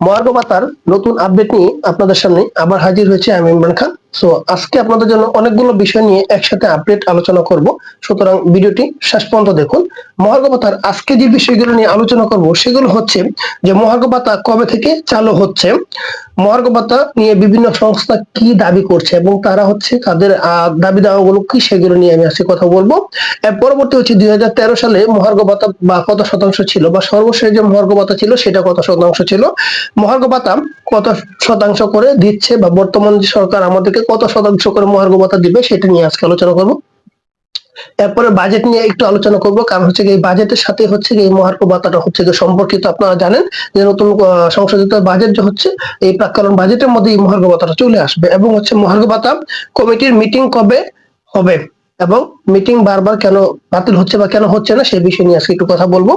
মহার্ঘ ভাতার নতুন আপডেট নিয়ে আপনাদের সামনে আবার হাজির হয়েছে আমি ইমরান খান। সো আজকে আপনাদের জন্য অনেকগুলো বিষয় নিয়ে একসাথে আপডেট আলোচনা করব। সুতরাং ভিডিওটি শেষ পর্যন্ত দেখুন। মহার্ঘ ভাতার আজকে যে বিষয়গুলো নিয়ে আলোচনা করব সেগুলো হচ্ছে যে মহার্ঘ ভাতা কবে থেকে চালু হচ্ছে, মহার্ঘ ভাতা নিয়ে বিভিন্ন সংস্থা কি দাবি করছে এবং তারা হচ্ছে তাদের দাবি দাওয়াগুলো কি সেগুলো নিয়ে আমি আজকে কথা বলবো। এর পরবর্তী হচ্ছে 2013 সালে মহার্ঘ ভাতা বা কত শতাংশ ছিল বা সর্বশেষ যে মহার্ঘ ভাতা ছিল সেটা কত শতাংশ ছিল, মহার্ঘ ভাতা কত শতাংশ করে দিচ্ছে বা বর্তমান যে সরকার আমাদেরকে কত শতাংশ করে মহার্ঘ ভাতা দিবে সেটা নিয়ে আজকে আলোচনা করব। এরপরে বাজেট নিয়ে একটু আলোচনা করব, কারণ হচ্ছে এই বাজেটের সাথে হচ্ছে এই মহার্ঘ ভাতাটা হচ্ছে সম্পর্কিত। আপনারা জানেন যে নতুন সংশোধিত বাজেট যে হচ্ছে এই প্রাক্কালীন বাজেটের মধ্যে এই মহার্ঘ ভাতাটা চলে আসবে এবং হচ্ছে মহার্ঘ ভাতা কমিটির মিটিং কবে হবে এবং মিটিং বারবার কেন বাতিল হচ্ছে বা কেন হচ্ছে না সেই বিষয় নিয়ে আজকে একটু কথা বলবো।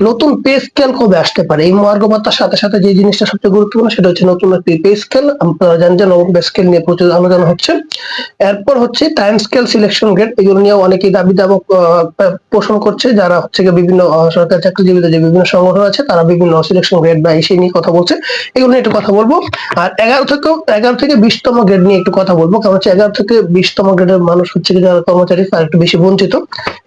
নতুন পে স্কেল কবে আসতে পারে, এই মহার্ঘ ভাতার সাথে সাথে যে জিনিসটা সবচেয়ে গুরুত্বপূর্ণ সেটা হচ্ছে নতুন একটি পে স্কেল। আপনারা জানেন যে নতুন পে স্কেল নিয়ে প্রচুর আলোচনা হচ্ছে। এরপর হচ্ছে টাইম স্কেল, সিলেকশন গ্রেড, এগুলো নিয়ে অনেকেই দাবি দাবা পোষণ করছে, যারা হচ্ছে বিভিন্ন সরকারি চাকরিজীবীদের যে বিভিন্ন সংগঠন আছে তারা বিভিন্ন সিলেকশন গ্রেড বা এই নিয়ে কথা বলছে, এগুলো নিয়ে একটু কথা বলবো। আর 11 থেকে 20তম গ্রেড নিয়ে একটু কথা বলবো, কারণ হচ্ছে 11 থেকে 20তম গ্রেডের মানুষ হচ্ছে যারা কর্মচারী তারা একটু বেশি বঞ্চিত।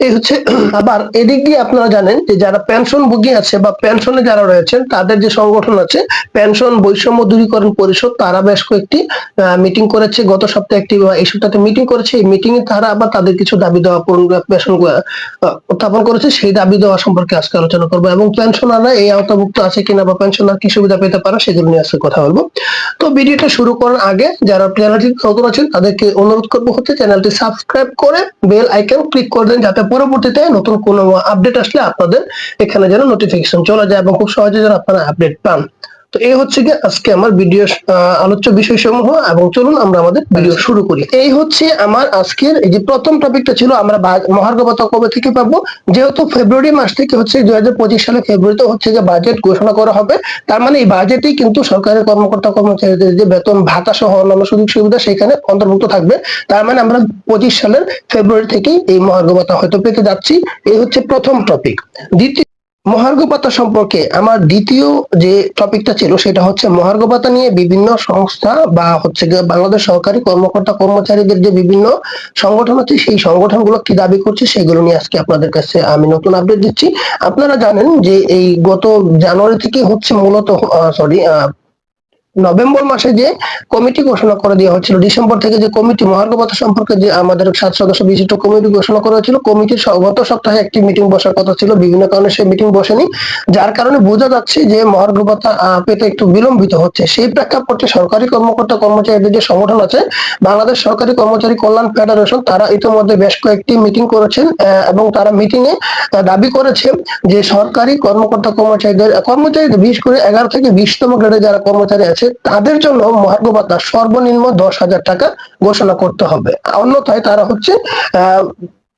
এই হচ্ছে আবার এদিক দিয়ে আপনারা জানেন যে যারা পেনশন ভোগী আছে বা পেনশনে যারা রয়েছেন তাদের যে সংগঠন আছে পেনশন বৈষম্য দূরীকরণ পরিষদ, তারা বেশ কয়েকটি মিটিং করেছে। গত সপ্তাহে একটি এই সপ্তাহে মিটিং করেছে। এই মিটিং এ তারা আবার তাদের কিছু দাবি দেওয়া পেনশন উত্থাপন করেছে, সেই দাবি দেওয়া সম্পর্কে আজকে আলোচনা করবো এবং পেনশনাররা এই আওতাভুক্ত আছে কিনা বা পেনশনার কি সুবিধা পেতে পারে সেগুলো নিয়ে আজকে কথা বলবো। তো ভিডিওটা শুরু করার আগে যারা চ্যানেলটি নতুন আছেন তাদেরকে অনুরোধ করবো হচ্ছে চ্যানেলটি সাবস্ক্রাইব করে বেল আইকন ক্লিক করে দেন, যাতে পরবর্তীতে নতুন কোনো আপডেট আসলে আপনাদের এখানে যেন নোটিফিকেশন চলে যায় এবং খুব সহজে যেন আপনারা আপডেট পান। তো এই হচ্ছে কি আজকে আমার ভিডিও আলোচ্য বিষয় সমূহ এবং চলুন আমরা আমাদের ভিডিও শুরু করি। এই হচ্ছে আমার আজকের এই যে প্রথম টপিকটা ছিল আমরা মহার্ঘ ভাতা কবে থেকে পাবো। যেহেতু ফেব্রুয়ারি মাস থেকে হচ্ছে 2025 সালে ফেব্রুয়ারিতে হচ্ছে যে বাজেট ঘোষণা করা হবে, তার মানে এই বাজেটেই কিন্তু সরকারি কর্মকর্তা কর্মচারীদের যে বেতন ভাতা সহ অন্যান্য সুযোগ সুবিধা সেখানে অন্তর্ভুক্ত থাকবে। তার মানে আমরা 25 সালের ফেব্রুয়ারি থেকেই এই মহার্ঘ ভাতা হয়তো পেতে যাচ্ছি। এই হচ্ছে প্রথম টপিক। দ্বিতীয়, মহার্ঘ ভাতা সম্পর্কে আমার দ্বিতীয় যে টপিকটা ছিল সেটা হচ্ছে মহার্ঘ ভাতা নিয়ে বিভিন্ন সংস্থা বা হচ্ছে বাংলাদেশ সরকারি কর্মকর্তা কর্মচারীদের যে বিভিন্ন সংগঠন আছে সেই সংগঠনগুলো কি দাবি করছে সেগুলো নিয়ে আজকে আপনাদের কাছে আমি নতুন আপডেট দিচ্ছি। আপনারা জানেন যে এই গত জানুয়ারি থেকে হচ্ছে মূলত নভেম্বর মাসে যে কমিটি ঘোষণা করে দেওয়া হচ্ছিল, ডিসেম্বর থেকে যে কমিটি মহার্ঘ ভাতা সম্পর্কে যে আমাদের 7 সদস্য বিশিষ্ট কমিটি ঘোষণা করা হয়েছিল, কমিটির গত সপ্তাহে একটি মিটিং বসার কথা ছিল, বিভিন্ন কারণে সেই মিটিং বসেনি, যার কারণে বোঝা যাচ্ছে যে মহার্ঘ ভাতা পেতে একটু বিলম্বিত হচ্ছে। সেই প্রেক্ষাপটে সরকারি কর্মকর্তা কর্মচারীদের যে সংগঠন আছে বাংলাদেশ সরকারি কর্মচারী কল্যাণ ফেডারেশন, তারা ইতিমধ্যে বেশ কয়েকটি মিটিং করেছেন এবং তারা মিটিং এ দাবি করেছে যে সরকারি কর্মকর্তা কর্মচারীদের বিশেষ করে 11 থেকে 20তম গ্রেডে যারা কর্মচারী আছে তাদের জন্য মহার্ঘ ভাতা সর্বনিম্ন 10,000 টাকা ঘোষণা করতে হবে, অন্যথায় তারা হচ্ছে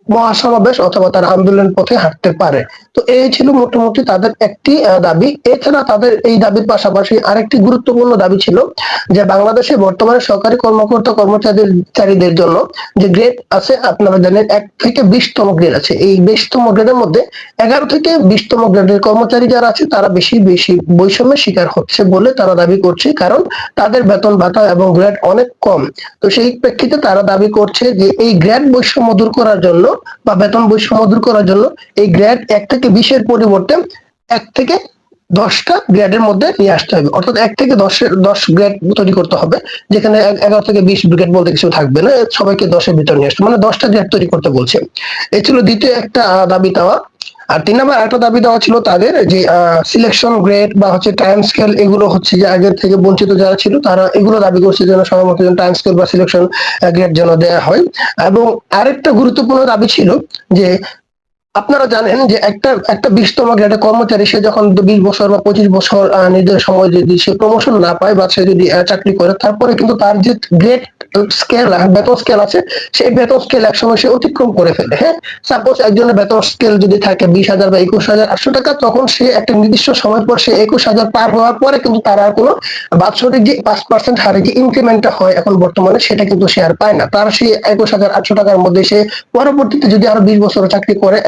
মহাসমাবেশ অথবা তারা আন্দোলন পথে হাঁটতে পারে। তো এই ছিল মোটামুটি তাদের একটি দাবি। এছাড়া তাদের এই দাবির পাশাপাশি আরেকটি গুরুত্বপূর্ণ দাবি ছিল যে বাংলাদেশে বর্তমানে সরকারি কর্মকর্তা কর্মচারীদের জন্য যে গ্রেড আছে, আপনারা জানেন 1 থেকে 20তম গ্রেড আছে। এই 20তম গ্রেডের মধ্যে 11 থেকে 20তম গ্রেডের কর্মচারী যারা আছে তারা বেশি বৈষম্যের শিকার হচ্ছে বলে তারা দাবি করছে, কারণ তাদের বেতন ভাতা এবং গ্রেড অনেক কম। তো সেই প্রেক্ষিতে তারা দাবি করছে যে এই গ্রেড বৈষম্য দূর করার জন্য বা বেতন বৈষম্য দূর করার জন্য এই গ্রেড 1 থেকে 20-এর পরিবর্তে 1 থেকে 10টা গ্রেডের মধ্যে নিয়ে আসতে হবে, অর্থাৎ 1 থেকে 10 গ্রেড তৈরি করতে হবে, যেখানে 11 থেকে 20 গ্রেড বলতে কিছু থাকবে না, সবাইকে 10-এর ভিতর নিয়ে আসতে, মানে 10টা গ্রেড তৈরি করতে বলছে। এই ছিল দ্বিতীয় একটা দাবি দেওয়া। আর 3 নম্বর একটা দাবি দেওয়া ছিল তাদের যে সিলেকশন গ্রেড বা হচ্ছে টাইম স্কেল, এগুলো হচ্ছে যে আগের থেকে বঞ্চিত যারা ছিল তারা এগুলো দাবি করছে যেন সময়মত টাইম স্কেল বা সিলেকশন গ্রেড যেন দেওয়া হয়। এবং আরেকটা গুরুত্বপূর্ণ দাবি ছিল যে আপনারা জানেন যে একটা 20তম গ্রেডের কর্মচারী সে যখন 20 বছর বা 25 বছর নির্দিষ্ট সময় যদি সে প্রমোশন না পায় বা সে যদি চাকরি করে তারপরে কিন্তু তার যে গ্রেড স্কেল বেতন স্কেল আছে, সেই বেতন স্কেল একসময় সে অতিক্রম করে ফেলে। হ্যাঁ, সাপোজ একজনের বেতন স্কেল যদি থাকে 20,000 বা 21,800 টাকা, তখন সে একটা নির্দিষ্ট সময় পর সে 21,000 পার হওয়ার পরে কিন্তু তার আর কোনো বাৎসরিক যে 5% হারে যে ইনক্রিমেন্টটা হয় এখন বর্তমানে, সেটা কিন্তু সে আর পায় না। তার সেই 21,800 টাকার মধ্যে সে পরবর্তীতে যদি আরো 20 বছর চাকরি করে,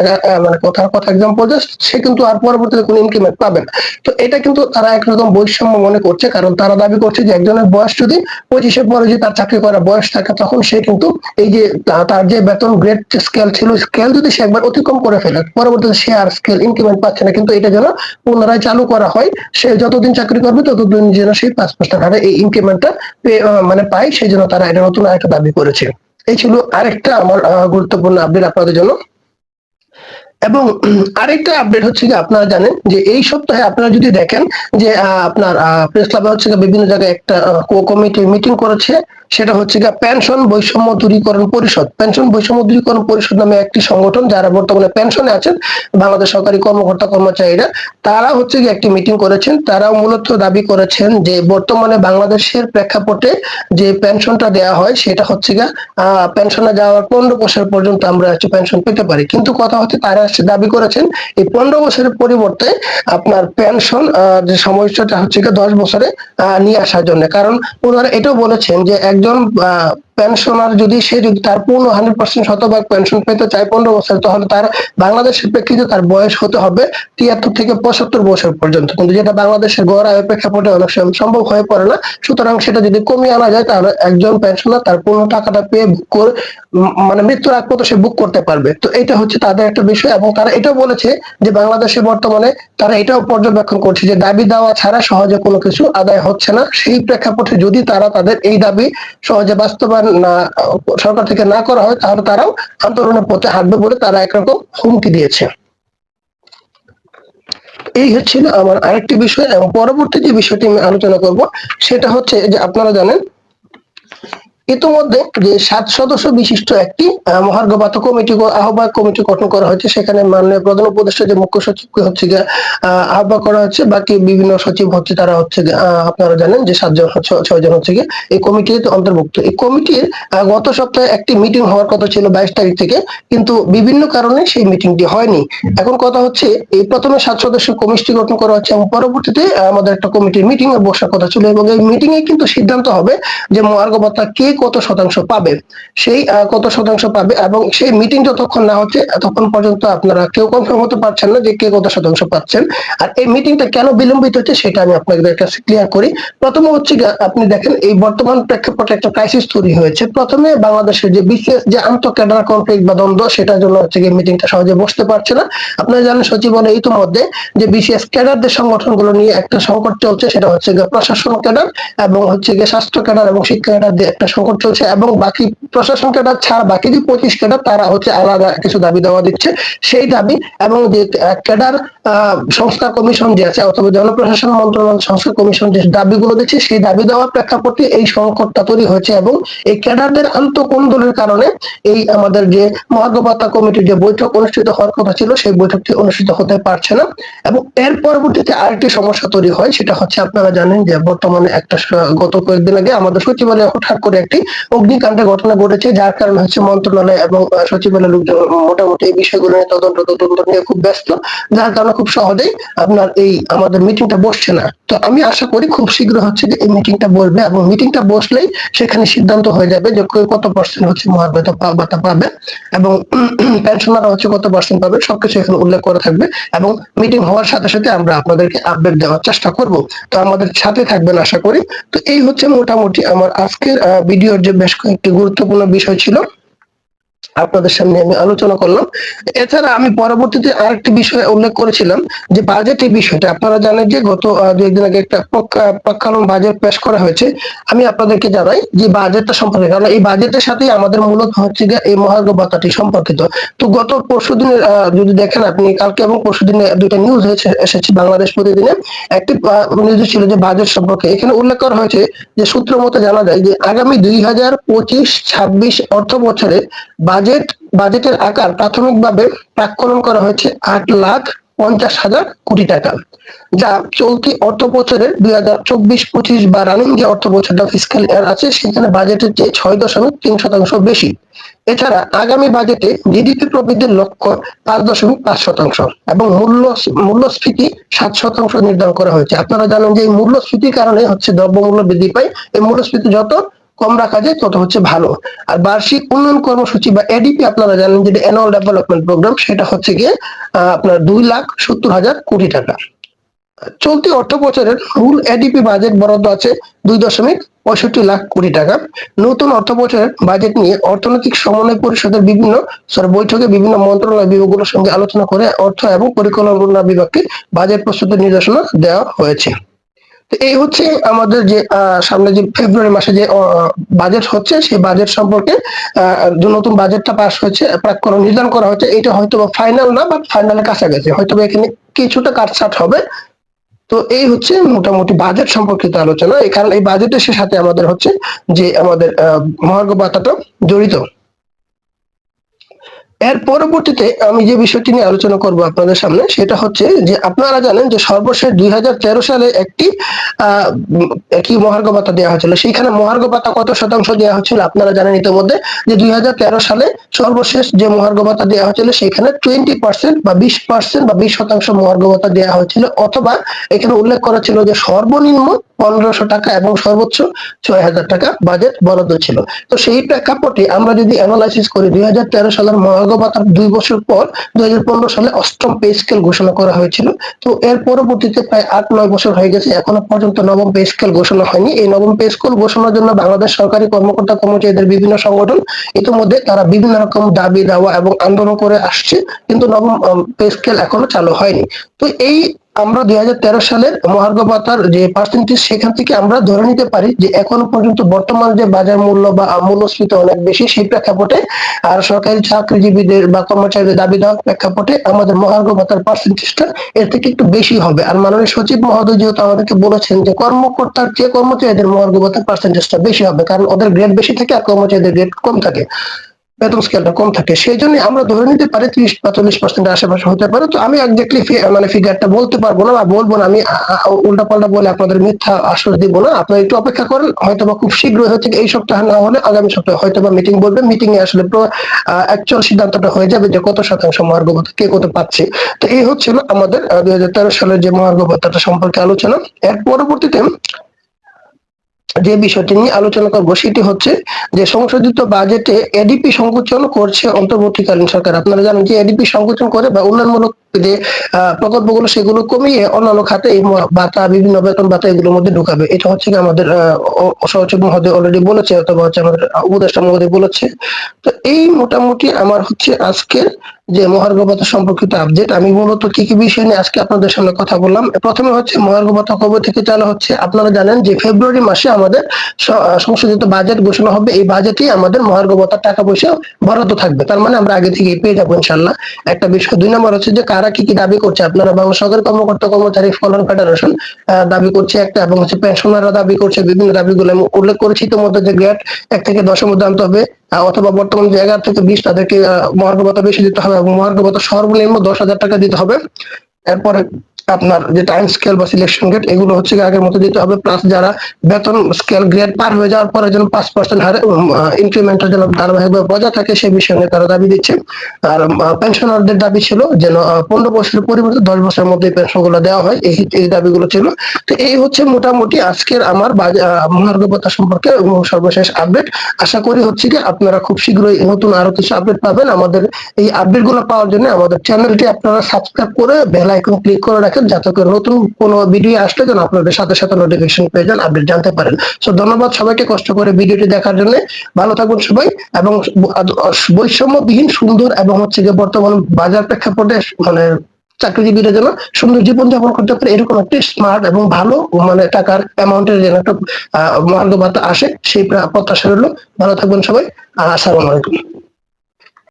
মানে কথার কথা এক্সাম্পল জাস্ট, সে কিন্তু আর পরবর্তীতে কোনো ইনক্রিমেন্ট পাবে না। তো এটা কিন্তু তারা একরকম বৈষম্য মনে করছে, কারণ তারা দাবি করছে যে একজনের বয়স যদি 25-এর পরে যদি তার চাকরি করার বয়স থাকে, তখন সে কিন্তু এই যে তার যে বেতন গ্রেড স্কেল ছিল, স্কেল যদি সে একবার অতিক্রম করে ফেলে, পরবর্তীতে সে আর স্কেল ইনক্রিমেন্ট পাচ্ছে না। কিন্তু এটা যেন পুনরায় চালু করা হয়, সে যতদিন চাকরি করবে ততদিন যেন সেই 5% হারে এই ইনক্রিমেন্টটা মানে পায়, সেই জন্য তারা এটা নতুন একটা দাবি করেছে। এই ছিল আরেকটা আমার গুরুত্বপূর্ণ আপডেট আপনাদের জন্য। এবং আরেকটা আপডেট হচ্ছে কি, আপনারা জানেন যে এই সপ্তাহে আপনারা যদি দেখেন যে আপনার প্রেস ক্লাবে হচ্ছে বিভিন্ন জায়গায় একটা কমিটি মিটিং করেছে, সেটা হচ্ছে গিয়ে পেনশন বৈষম্য দূরীকরণ পরিষদ। পেনশন বৈষম্য দূরীকরণ পরিষদ নামে একটি সংগঠন, যারা বর্তমানে পেনশনে আছেন বাংলাদেশ সরকারি কর্মকর্তা কর্মচারীরা, তারা হচ্ছে গিয়ে একটি মিটিং করেছেন। তারাও মূলত দাবি করেছেন যে বর্তমানে বাংলাদেশের প্রেক্ষাপটে যে পেনশনটা দেওয়া হয়, সেটা হচ্ছে গিয়ে পেনশনে যাওয়ার 15 বছর পর্যন্ত আমরা হচ্ছে পেনশন পেতে পারি। কিন্তু কথা হচ্ছে তারা দাবি করেছেন এই 15 বছরের পরিবর্তে আপনার পেনশন যে সময়টা হচ্ছে গিয়ে 10 বছরে নিয়ে আসার জন্য। কারণ ওনারা এটাও বলেছেন যে একজন পেনশনার যদি তার পূর্ণ 100% শতভাগ পেনশন পেতে চায় 15 বছর, তাহলে তার বাংলাদেশের প্রেক্ষিতে তার বয়স হতে হবে 73 থেকে 75 বছর পর্যন্ত। কিন্তু যেটা বাংলাদেশের গড় আয়ের প্রেক্ষাপটে অনেক সময় সম্ভব হয়ে পড়ে না। সুতরাং সেটা যদি কমিয়ে আনা যায়, তাহলে একজন পেনশনার তার পূর্ণ টাকাটা পেয়ে মানে মৃত্যুর আগ পর্যন্ত সে বুক করতে পারবে। তো এটা হচ্ছে তাদের একটা বিষয়। এবং তারা এটাও বলেছে যে বাংলাদেশে বর্তমানে তারা এটাও পর্যবেক্ষণ করছে যে দাবি দেওয়া ছাড়া সহজে কোনো কিছু আদায় হচ্ছে না। সেই প্রেক্ষাপটে যদি তারা তাদের এই দাবি সহজে বাস্তবায়ন না সরকার থেকে না করা হয়, তাহলে তারাও আন্দোলনের পথে হাঁটবে বলে তারা একরকম হুমকি দিয়েছে। এই হচ্ছিল আমার আরেকটি বিষয়। এবং পরবর্তী যে বিষয়টি আমি আলোচনা করব, সেটা হচ্ছে যে আপনারা জানেন ইতিমধ্যে যে 7 সদস্য বিশিষ্ট একটি মহার্ঘভাতা কমিটি আহ্বায়ক কমিটি গঠন করা হয়েছে। সেখানে মাননীয় প্রধান উপদেষ্টা যে মুখ্য সচিবকে হচ্ছে গিয়ে আহ্বায়ক করা হচ্ছে, বাকি বিভিন্ন সচিব হচ্ছে তারা হচ্ছে আপনারা জানেন যে 7 জন 6 জন হচ্ছে গিয়ে এই কমিটিতে অন্তর্ভুক্ত। এই কমিটির গত সপ্তাহে একটি মিটিং হওয়ার কথা ছিল 22 তারিখ থেকে, কিন্তু বিভিন্ন কারণে সেই মিটিংটি হয়নি। এখন কথা হচ্ছে এই প্রথমে 7 সদস্যের কমিটি গঠন করা হচ্ছে এবং পরবর্তীতে আমাদের একটা কমিটির মিটিং এ বসার কথা ছিল, এবং এই মিটিং এ কিন্তু সিদ্ধান্ত হবে যে মহার্ঘ ভাতা কে কত শতাংশ পাবে, সেই কত শতাংশ পাবে। এবং সেই মিটিং যতক্ষণ না হচ্ছে ততক্ষণ পর্যন্ত আপনারা কেউ কনফার্ম হতে পারছেন না যে কে কত শতাংশ পাচ্ছেন। আর এই মিটিংটা কেন বিলম্বিত হচ্ছে সেটা আমি আপনাদের কাছে ক্লিয়ার করি। প্রথমে হচ্ছে আপনি দেখেন এই বর্তমান প্রেক্ষাপটে একটা ক্রাইসিস তৈরি হয়েছে। প্রথমে বাংলাদেশের যে বিশেষ যে আন্তঃ ক্যাডার কনফ্লিক্ট বা দ্বন্দ্ব, সেটার জন্য হচ্ছে গিয়ে মিটিংটা সহজে বসতে পারছে না। আপনারা জানেন সচিবালয় ইতিমধ্যে যে বিশেষ ক্যাডারদের সংগঠনগুলো নিয়ে একটা সংকট চলছে, সেটা হচ্ছে গিয়ে প্রশাসন ক্যাডার এবং হচ্ছে গিয়ে স্বাস্থ্য ক্যাডার এবং শিক্ষা ক্যাডার দিয়ে একটা সংকট চলছে। এবং বাকি প্রশাসন ক্যাডার ছাড়া বাকি যে 25 ক্যাডার, তারা হচ্ছে আলাদা কিছু দাবি দেওয়া দিচ্ছে। সেই দাবি এবং যে ক্যাডার সংস্কার কমিশন যে আছে অথবা জনপ্রশাসন মন্ত্রণালয় সংস্কার কমিশন যে দাবিগুলো দিচ্ছে, সেই দাবি দেওয়ার প্রেক্ষাপটে এই সংকটটা তৈরি হয়েছে। এবং এই ক্যাডারদের আন্তঃকোন্দলের কারণে এই আমাদের যে মহার্ঘ ভাতা কমিটির যে বৈঠক অনুষ্ঠিত হওয়ার কথা ছিল, সেই বৈঠকটি অনুষ্ঠিত হতে পারছে না। এবং এর পরবর্তীতে আরেকটি সমস্যা তৈরি হয়, সেটা হচ্ছে আপনারা জানেন যে বর্তমানে গত কয়েকদিন আগে আমাদের সচিবালয়ে হঠাৎ করে একটি অগ্নিকাণ্ডের ঘটনা ঘটেছে, যার কারণে হচ্ছে মন্ত্রণালয় এবং সচিবালয়ের লোকজন মোটামুটি এই বিষয়গুলো নিয়ে তদন্ত নিয়ে খুব ব্যস্ত, যার কারণে খুব সহজেই আপনার এই আমাদের মিটিংটা বসছে না। তো আমি আশা করি খুব শীঘ্র হচ্ছে যে এই মিটিংটা বসবে, এবং মিটিংটা বসলেই সেখানে সিদ্ধান্ত হয়ে যাবে যে কত পার্সেন্ট হচ্ছে মহার্ঘ ভাতা পাবে এবং পেনশনাররা হচ্ছে কত পার্সেন্ট পাবে, সবকিছু এখানে উল্লেখ করা থাকবে। এবং মিটিং হওয়ার সাথে সাথে আমরা আপনাদেরকে আপডেট দেওয়ার চেষ্টা করব। তো আমাদের সাথে থাকবেন আশা করি। তো এই হচ্ছে মোটামুটি আমার আজকের ভিডিওর যে বেশ কয়েকটি গুরুত্বপূর্ণ বিষয় ছিল আপনাদের সামনে আমি আলোচনা করলাম। এছাড়া আমি পরবর্তীতে আরেকটি বিষয় উল্লেখ করেছিলাম যে বাজেটের বিষয়টা। আপনারা জানেন যে গত 2 দিন আগে একটা পক্ষানুগ বাজেট পেশ করা হয়েছে। আমি আপনাদেরকে জানাই যে বাজেটটা সম্পর্কে, কারণ এই বাজেটের সাথে আমাদের মূলত হচ্ছে গিয়ে এই মহার্ঘ ভাতাটি সম্পর্কিত। তো গত পরশুদিনের যদি দেখেন আপনি, কালকে এবং পরশুদিনে দুইটা নিউজ এসেছে বাংলাদেশ প্রতিদিনে। একটি নিউজ ছিল যে বাজেট সম্পর্কে, এখানে উল্লেখ করা হয়েছে যে সূত্র মতে জানা যায় যে আগামী 2025-26 অর্থ বছরে বাজেটের আকার প্রাথমিকভাবে প্রাক্কলন করা হয়েছে 50,000 কোটি টাকা, যা চলতি অর্থ বছরের 2024-25 বা রানিং যে অর্থ বছরটা ফিসক্যাল ইয়ার আছে সেখানে বাজেটের চেয়ে 6.3% বেশি। এছাড়া আগামী বাজেটে জিডিপি প্রবৃদ্ধির লক্ষ্য 5.5% এবং মূল্যস্ফীতি 7% নির্ধারণ করা হয়েছে। আপনারা জানেন যে এই মূল্যস্ফীতির কারণে হচ্ছে দ্রব্যমূল্য বৃদ্ধি পায়। এই মূল্যস্ফীতি যত কম রাখা যায় তত হচ্ছে ভালো। আর বার্ষিক উন্নয়ন কর্মসূচি বা এডিপি আপনারা জানেন যেটা অ্যানুয়াল ডেভেলপমেন্ট প্রোগ্রাম, সেটা হচ্ছে গিয়ে আপনার 2,70,000 কোটি টাকা। চলতি অর্থ বছরের মূল এডিপি বাজেট বরাদ্দ আছে 2.65 লাখ কোটি টাকা। নতুন অর্থ বছরের বাজেট নিয়ে অর্থনৈতিক সমন্বয় পরিষদের বৈঠকে বিভিন্ন মন্ত্রণালয় বিভাগগুলোর সঙ্গে আলোচনা করে অর্থ এবং পরিকল্পনা বিভাগকে বাজেট প্রস্তুতের নির্দেশনা দেওয়া হয়েছে। তো এই হচ্ছে আমাদের যে সামনে যে ফেব্রুয়ারি মাসে যে বাজেট হচ্ছে সেই বাজেট সম্পর্কে যে নতুন বাজেটটা পাস হয়েছে, প্রাক্কলন নির্ধারণ করা হচ্ছে। এটা হয়তো ফাইনাল না, বাট ফাইনালের কাছাকাছি, হয়তো এখানে কিছুটা কাটছাট হবে। তো এই হচ্ছে মোটামুটি বাজেট সম্পর্কিত আলোচনা। এই কারণ এই বাজেটের সাথে আমাদের হচ্ছে যে আমাদের মহার্ঘ ভাতাটা জড়িত। এর পরবর্তীতে আমি যে বিষয়টি নিয়ে আলোচনা করব আপনাদের সামনে সেটা হচ্ছে যে আপনারা জানেন যে সর্বশেষ 2013 সালে একটি মহার্ঘ ভাতা দেওয়া হয়েছিল। সেইখানে মহার্ঘ ভাতা কত শতাংশ দেওয়া হয়েছিল আপনারা জানেন ইতিমধ্যে যে 2013 সালে সর্বশেষ যে মহার্ঘ ভাতা দেওয়া হয়েছিল সেখানে 20% বা 20% বা 20% মহার্ঘ ভাতা দেওয়া হয়েছিল, অথবা এখানে উল্লেখ করা ছিল যে সর্বনিম্ন 1500 টাকা এবং সর্বোচ্চ 6,000 টাকা বাজেট বরাদ্দ ছিল। তো সেই প্রেক্ষাপটে আমরা যদি অ্যানালাইসিস করি 2013 সালের মহার্ঘ ভাতার 2 বছর পর 2015 সালে অষ্টম পে স্কেল ঘোষণা করা হয়েছিল। তো এর পরবর্তীতে প্রায় 8-9 বছর হয়ে গেছে, এখনো পর্যন্ত নবম পে স্কেল ঘোষণা হয়নি। এই নবম পে স্কেল ঘোষণার জন্য বাংলাদেশ সরকারি কর্মকর্তা কর্মচারীদের বিভিন্ন সংগঠন ইতিমধ্যে তারা বিভিন্ন রকম দাবি দাওয়া এবং আন্দোলন করে আসছে, কিন্তু নবম পে স্কেল এখনো চালু হয়নি। তো এই আমরা 2013 সালের মহার্ঘ ভাতার যে পার্সেন্টেজ সেখান থেকে আমরা ধরে নিতে পারি যে এখনো পর্যন্ত বর্তমান যে বাজার মূল্য বা মূল্যস্ফীতি অনেক বেশি, সেই প্রেক্ষাপটে আর সরকারি চাকরিজীবীদের বা কর্মচারীদের দাবি দেওয়ার প্রেক্ষাপটে আমাদের মহার্ঘ ভাতার পার্সেন্টেজটা এর থেকে একটু বেশি হবে। আর মাননীয় সচিব মহোদয় যেহেতু আমাদেরকে বলেছেন যে কর্মকর্তার চেয়ে কর্মচারীদের মহার্ঘ ভাতার পার্সেন্টেজটা বেশি হবে, কারণ ওদের গ্রেড বেশি থাকে আর কর্মচারীদের গ্রেড কম থাকে, বেতন স্কেলটা কম থাকে। সেই জন্য আমরা ধরে নিতে পারি 30 বা 40% আশেপাশে হতে পারে। তো আমি একজাক্টলি মানে ফিগারটা বলতে পারবো না বা বলবো না, আমি উল্টা পাল্টা বলে আপনাদের মিথ্যা আশ্বাস দিব না। আপনারা একটু অপেক্ষা করেন, হয়তো বা খুব শীঘ্রই হচ্ছে এই সপ্তাহে না হলে আগামী সপ্তাহে হয়তো বা মিটিং বলবে, মিটিং এ আসলে অ্যাকচুয়াল সিদ্ধান্তটা হয়ে যাবে যে কত শতাংশ মহার্ঘ ভাতা কে কত পাচ্ছে। তো এই হচ্ছিল আমাদের 2013 সালের যে মহার্ঘ ভাতাটা সম্পর্কে আলোচনা। এর পরবর্তীতে যে বিষয়টি নিয়ে আলোচনা করবো সেটি হচ্ছে যে সংশোধিত বাজেটে এডিপি সংকোচন করছে অন্তর্বর্তীকালীন সরকার। আপনারা জানেন যে এডিপি সংকোচন করে বা উন্নয়নমূলক যে প্রকল্পগুলো সেগুলো কমিয়ে অন্যান্য খাতে এই ভাতা, বিভিন্ন বেতন ভাতা এগুলোর মধ্যে ঢুকাবে। এটা হচ্ছে আমাদের সচিব মহোদয় অলরেডি বলেছে, অথবা হচ্ছে আমাদের উপদেষ্টা মহোদয় বলেছে। তো এই মোটামুটি আমার হচ্ছে আজকের যে মহার্ঘ ভাতা সম্পর্কিত আপডেট। আমি মূলত কি কি বিষয় নিয়ে আজকে আপনাদের সামনে কথা বললাম। প্রথমে হচ্ছে মহার্ঘ ভাতা কবে থেকে চালু হচ্ছে। আপনারা জানেন যে ফেব্রুয়ারি মাসে আমাদের সংশোধিত বাজেট ঘোষণা হবে। এই বাজেটে আমাদের মহার্ঘ ভাতার টাকা পয়সা বরাদ্দ থাকবে, তার মানে আমরা আগে থেকে পেয়ে যাবো ইনশাল্লাহ। একটা বিষয়। 2 নম্বর হচ্ছে যে কারা কি কি দাবি করছে। আপনারা বাংলা সরকারি কর্মকর্তা কর্মচারী ফলন ফেডারেশন দাবি করছে একটা, এবং হচ্ছে পেনশনাররা দাবি করছে বিভিন্ন দাবিগুলো আমি উল্লেখ করেছি ইতিমধ্যে যে গ্রেড 1 থেকে 10 মধ্যে আনতে হবে, অথবা বর্তমান যে 11 থেকে 20 তাদেরকে মহার্ঘ ভাতা বেশি দিতে হবে এবং মহার্ঘ ভাতা সর্বনিম্ন 10,000 টাকা দিতে হবে। এরপরে আপনার যে টাইম স্কেল বা সিলেকশন গ্রেড এগুলো হচ্ছে আগের মতো দিতে হবে, প্লাস যারা বেতন স্কেল গ্রেড পার হয়ে যাওয়ার পরে যেন 5% হারে ইনক্রিমেন্টের যেন ধারাবাহিকভাবে বজায় থাকে সেই বিষয়ে নিয়ে তারা দাবি দিচ্ছে। আর পেনশনারদের দাবি ছিল যেন 15 বছরের পরিবর্তে 10 বছরের মধ্যে পেনশন গুলো দেওয়া হয়, এই দাবিগুলো ছিল। তো এই হচ্ছে মোটামুটি আজকের আমার মহার্ঘ ভাতা সম্পর্কে সর্বশেষ আপডেট। আশা করি হচ্ছে কি আপনারা খুব শীঘ্রই নতুন আরো কিছু আপডেট পাবেন। আমাদের এই আপডেট গুলো পাওয়ার জন্য আমাদের চ্যানেলটি আপনারা সাবস্ক্রাইব করে বেল আইকন ক্লিক করে রাখেন, যাতে করে নতুন কোনো ভিডিও আসলে যেন আপনাদের সাথে সাথে নোটিফিকেশন পেয়ে যান, আপডেট জানতে পারেন। সো ধন্যবাদ সবাইকে কষ্ট করে ভিডিওটি দেখার জন্য। ভালো থাকবেন সবাই, এবং বৈষম্যবিহীন সুন্দর এবং হচ্ছে যে বর্তমান বাজার প্রেক্ষাপটে মানে চাকরিজীবীরা যেন সুন্দর জীবন যাপন করতে পারে এরকম একটা স্মার্ট এবং ভালো মানে টাকার অ্যামাউন্টের যেন একটা মহার্ঘ ভাতা আসে, সেই প্রত্যাশা রইল। ভালো থাকবেন সবাই। আসসালামু আলাইকুম।